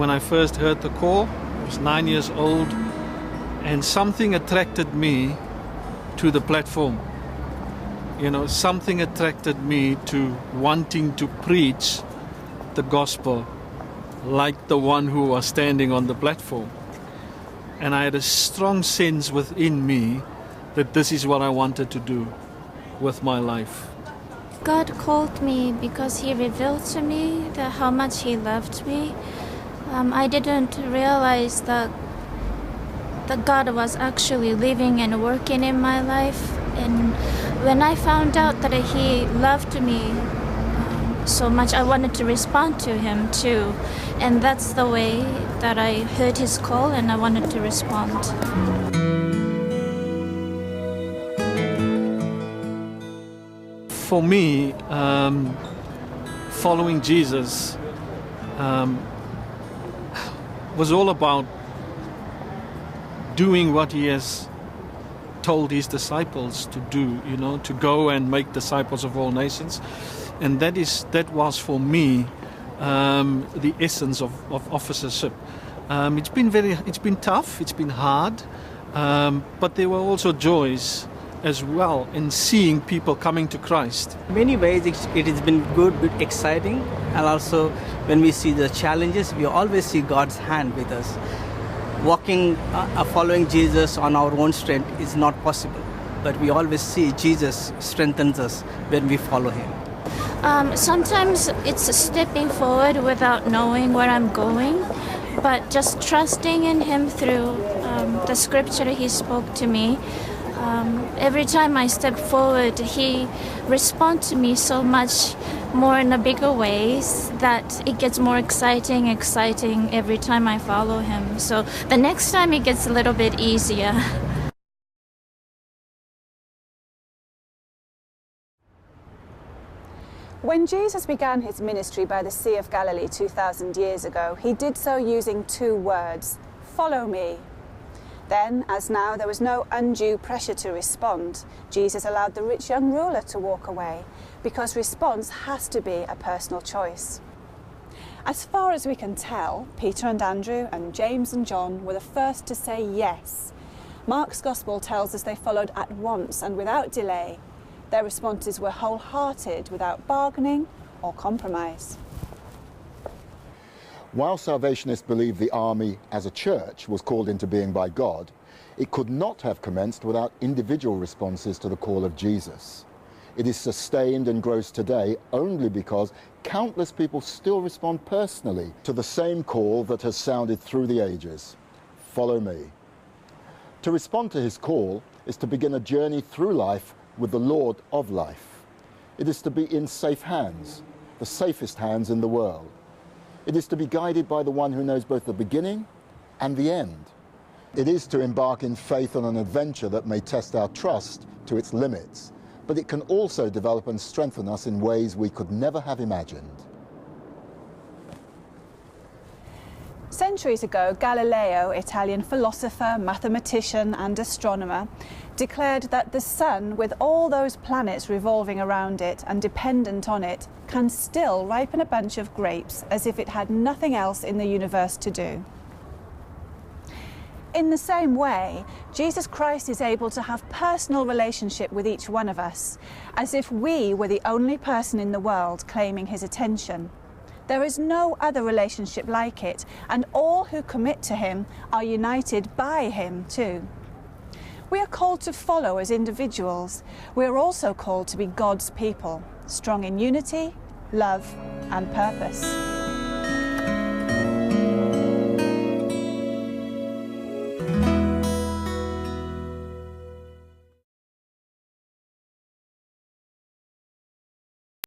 when I first heard the call. I was 9 years old, and something attracted me to the platform. Something attracted me to wanting to preach the gospel like the one who was standing on the platform. And I had a strong sense within me that this is what I wanted to do with my life. God called me because He revealed to me how much He loved me. I didn't realize that God was actually living and working in my life. And when I found out that He loved me so much, I wanted to respond to Him too. And that's the way that I heard His call, and I wanted to respond. For me, following Jesus was all about doing what He has told His disciples to do, to go and make disciples of all nations. And that was for me the essence of officership. It's been tough, it's been hard, but there were also joys as well in seeing people coming to Christ. In many ways, it has been good, exciting, and also when we see the challenges, we always see God's hand with us. Walking, following Jesus on our own strength is not possible, but we always see Jesus strengthens us when we follow Him. Sometimes it's stepping forward without knowing where I'm going, but just trusting in Him through the scripture He spoke to me. Every time I step forward, He responds to me so much more in a bigger ways that it gets more exciting every time I follow Him. So the next time it gets a little bit easier. When Jesus began His ministry by the Sea of Galilee 2,000 years ago, He did so using two words: follow me. Then, as now, there was no undue pressure to respond. Jesus allowed the rich young ruler to walk away, because response has to be a personal choice. As far as we can tell, Peter and Andrew and James and John were the first to say yes. Mark's Gospel tells us they followed at once and without delay. Their responses were wholehearted, without bargaining or compromise. While salvationists believe the army as a church was called into being by God, it could not have commenced without individual responses to the call of Jesus. It is sustained and grows today only because countless people still respond personally to the same call that has sounded through the ages: follow me. To respond to His call is to begin a journey through life with the Lord of life. It is to be in safe hands, the safest hands in the world. It is to be guided by the one who knows both the beginning and the end. It is to embark in faith on an adventure that may test our trust to its limits, but it can also develop and strengthen us in ways we could never have imagined. Centuries ago, Galileo, Italian philosopher, mathematician and astronomer, declared that the sun, with all those planets revolving around it and dependent on it, can still ripen a bunch of grapes as if it had nothing else in the universe to do. In the same way, Jesus Christ is able to have personal relationship with each one of us, as if we were the only person in the world claiming His attention. There is no other relationship like it, and all who commit to Him are united by Him too. We are called to follow as individuals. We are also called to be God's people, strong in unity, love and purpose.